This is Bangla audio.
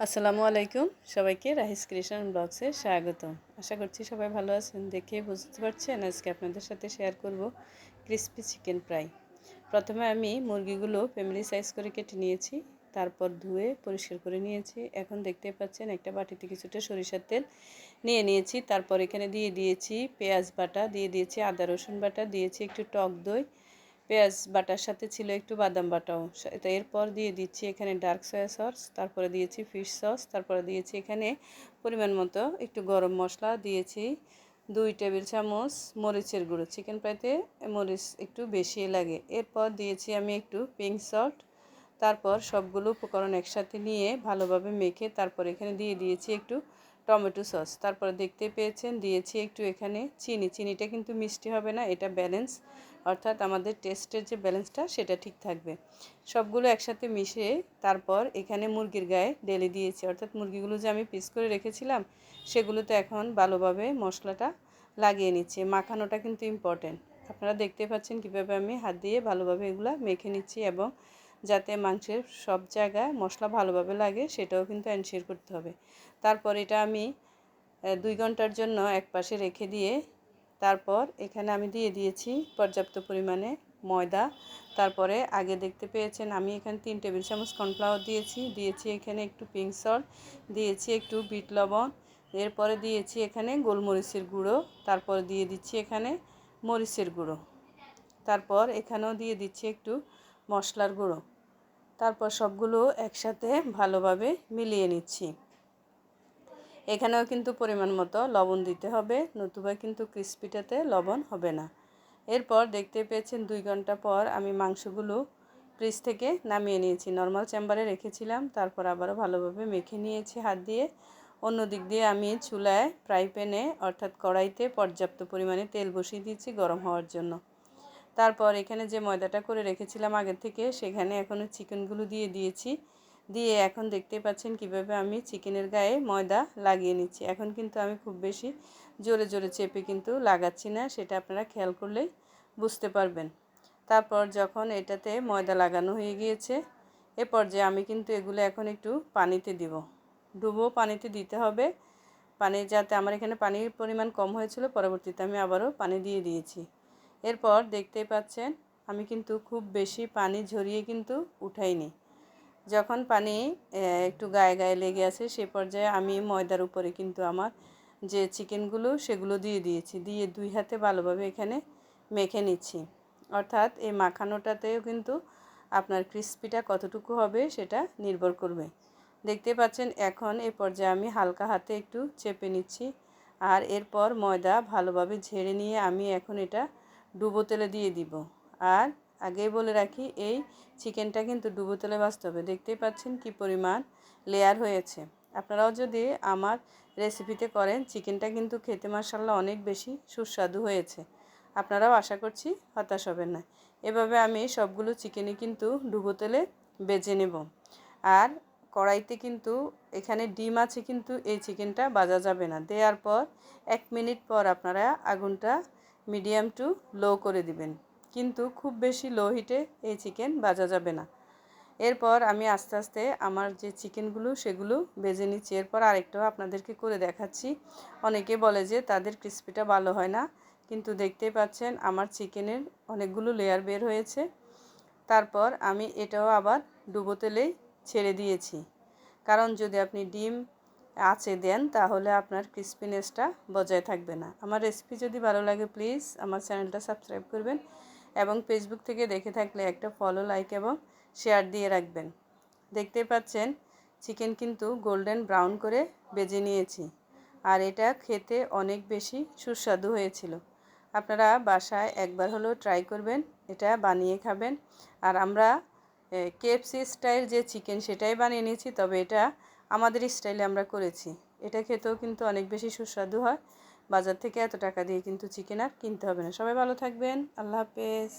আসসালামু আলাইকুম সবাইকে রাহিস ক্রিয়েশন ব্লগসে স্বাগতম। আশা করছি সবাই ভালো আছেন। দেখে বুঝতে পারছেন আজকে আপনাদের সাথে শেয়ার করব ক্রিসপি চিকেন ফ্রাই। প্রথমে আমি মুরগিগুলো ফ্যামিলি সাইজ করে কেটে নিয়েছি, তারপর ধুয়ে পরিষ্কার করে নিয়েছি। এখন দেখতে পাচ্ছেন একটা বাটিতে কিছুটা সরিষার তেল নিয়ে নিয়েছি। তারপর এখানে দিয়ে দিয়েছি পেঁয়াজ বাটা, দিয়ে দিয়েছি আদা রসুন বাটা, দিয়েছি একটু টক দই, পেঁয়াজ বাটার সাথে ছিল একটু বাদাম বাটাও। তো এরপর দিয়ে দিচ্ছি এখানে ডার্ক সয়া সস, তারপরে দিয়েছি ফিশ সস, তারপরে দিয়েছি এখানে পরিমাণ মতো একটু গরম মশলা, দিয়েছি 2 টেবিল চামচ মরিচের গুঁড়ো। চিকেন ফ্রাইতে মরিচ একটু বেশি লাগে। এরপর দিয়েছি আমি একটু পিঙ্ক সল্ট। তারপর সবগুলো উপকরণ একসাথে নিয়ে ভালোভাবে মেখে তারপর এখানে দিয়ে দিয়েছি একটু টমেটো সস। তারপরে দেখতে পেয়েছেন দিয়েছি একটু এখানে চিনিটা কিন্তু মিষ্টি হবে না, এটা ব্যালেন্স, অর্থাৎ আমাদের টেস্টের যে ব্যালেন্সটা সেটা ঠিক থাকবে। সবগুলো একসাথে মিশিয়ে তারপর এখানে মুরগির গায়ে ঢেলে দিয়েছি, অর্থাৎ মুরগিগুলো যে আমি পিস করে রেখেছিলাম সেগুলোতে এখন ভালোভাবে মশলাটা লাগিয়ে নিচ্ছি। মাখানোটা কিন্তু ইম্পর্টেন্ট। আপনারা দেখতে পাচ্ছেন কীভাবে আমি হাত দিয়ে ভালোভাবে এগুলো মেখে নিচ্ছি, এবং যাতে মাংসের সব জায়গায় মশলা ভালোভাবে লাগে সেটাও কিন্তু এনশিওর করতে হবে। তারপর এটা আমি 2 ঘন্টার জন্য এক পাশে রেখে দিয়ে তারপর এখানে আমি দিয়ে দিয়েছি পর্যাপ্ত পরিমাণে ময়দা। তারপরে আগে দেখতে পেয়েছেন আমি এখানে 3 টেবিল চামচ কর্নফ্লাওয়ার দিয়েছি এখানে একটু পিঙ্ক সল্ট, দিয়েছি একটু বিট লবণ, এরপরে দিয়েছি এখানে গোলমরিচের গুঁড়ো, তারপর দিয়ে দিচ্ছি এখানে মরিচের গুঁড়ো, তারপর এখানেও দিয়ে দিচ্ছি একটু মশলার গুঁড়ো। তারপর সবগুলো একসাথে ভালোভাবে মিলিয়ে নিচ্ছি। এখানেও কিন্তু পরিমাণ মতো লবণ দিতে হবে, নতুবা কিন্তু ক্রিসপিটাতে লবণ হবে না। এরপর দেখতে পেয়েছেন 2 ঘন্টা পর আমি মাংসগুলো ফ্রিজ থেকে নামিয়ে নিয়েছি, নর্মাল চেম্বারে রেখেছিলাম। তারপর আবারও ভালোভাবে মেখে নিয়েছি হাত দিয়ে। অন্য দিক দিয়ে আমি চুলায় ফ্রাই প্যানে অর্থাৎ কড়াইতে পর্যাপ্ত পরিমাণে তেল বসিয়ে দিয়েছি গরম হওয়ার জন্য। তারপর এখানে যে ময়দাটা করে রেখেছিলাম আগের থেকে সেখানে এখনও চিকেনগুলো দিয়ে দিয়েছি। দিয়ে এখন দেখতে পাচ্ছেন কিভাবে আমি চিকেনের গায়ে ময়দা লাগিয়ে নিচ্ছি। এখন কিন্তু আমি খুব বেশি জোরে জোরে চেপে কিন্তু লাগাচ্ছি না, সেটা আপনারা খেয়াল করলেই বুঝতে পারবেন। তারপর যখন এটাতে ময়দা লাগানো হয়ে গিয়েছে এ পর্যায়ে আমি কিন্তু এগুলো এখন একটু পানিতে দিব, ডুবো পানিতে দিতে হবে। পানি যাতে আমার এখানে পানির পরিমাণ কম হয়েছিল, পরবর্তীতে আমি আবারও পানি দিয়ে দিয়েছি। এরপর দেখতেই পাচ্ছেন আমি কিন্তু খুব বেশি পানি ঝরিয়ে কিন্তু উঠাইনি। যখন পানি একটু গায়ে গায়ে লেগে আছে সে পর্যায়ে আমি ময়দার উপরে কিন্তু আমার যে চিকেনগুলো সেগুলো দিয়ে দিয়েছি, দিয়ে 2 হাতে ভালোভাবে এখানে মেখে নিচ্ছি। অর্থাৎ এই মাখানোটাতেও কিন্তু আপনার ক্রিসপিটা কতটুকু হবে সেটা নির্ভর করবে। দেখতে পাচ্ছেন এখন এ পর্যায়ে আমি হালকা হাতে একটু চেপে নিচ্ছি, আর এরপর ময়দা ভালোভাবে ঝেড়ে নিয়ে আমি এখন এটা ডুবো তেলে দিয়ে দিব। আর আগেই বলে রাখি এই চিকেনটা কিন্তু ডুবো তেলে ভাজতে হবে। দেখতেই পাচ্ছেন কি পরিমাণ লেয়ার হয়েছে। আপনারাও যদি আমার রেসিপিতে করেন চিকেনটা কিন্তু খেতে মাশাআল্লাহ অনেক বেশি সুস্বাদু হয়েছে। আপনারাও আশা করছি হতাশ হবেন না। এভাবে আমি সবগুলো চিকেনই কিন্তু ডুবো তেলে ভেজে নেব। আর কড়াইতে কিন্তু এখানে ডিম আছে, কিন্তু এই চিকেনটা ভাজা যাবে না। দেওয়ার পর 1 মিনিট পর আপনারা আগুনটা মিডিয়াম টু লো করে দিবেন, কিন্তু খুব বেশি লো হিটে এই চিকেন ভাজা যাবে না। এরপর আমি আস্তে আস্তে আমার যে চিকেনগুলো সেগুলো ভেজে নিচ্ছি। এরপর আরেকটাও আপনাদেরকে করে দেখাচ্ছি। অনেকে বলে যে তাদের ক্রিসপিটা ভালো হয় না, কিন্তু দেখতেই পাচ্ছেন আমার চিকেনের অনেকগুলো লেয়ার বের হয়েছে। তারপর আমি এটাও আবার ডুবো তেলেই ছেড়ে দিয়েছি, কারণ যদি আপনি ডিম আঁচে দেন তাহলে আপনার ক্রিসপিনেসটা বজায় থাকবে না। আমার রেসিপি যদি ভালো লাগে প্লিজ আমার চ্যানেলটা সাবস্ক্রাইব করবেন, এবং ফেসবুক থেকে দেখে থাকলে একটা ফলো, লাইক এবং শেয়ার দিয়ে রাখবেন। দেখতে পাচ্ছেন চিকেন কিন্তু গোল্ডেন ব্রাউন করে ভেজে নিয়েছি, আর এটা খেতে অনেক বেশি সুস্বাদু হয়েছিল। আপনারা বাসায় একবার হলেও ট্রাই করবেন, এটা বানিয়ে খাবেন। আর আমরা কেএফসি স্টাইল যে চিকেন সেটাই বানিয়ে নিয়েছি, তবে এটা আমাদের স্টাইলে আমরা করেছি। এটা খেতেও কিন্তু অনেক বেশি সুস্বাদু হয়। বাজার থেকে এত টাকা দিয়ে কিন্তু চিকেন আর কিনতে হবে না। সবাই ভালো থাকবেন, আল্লাহ হাফেজ।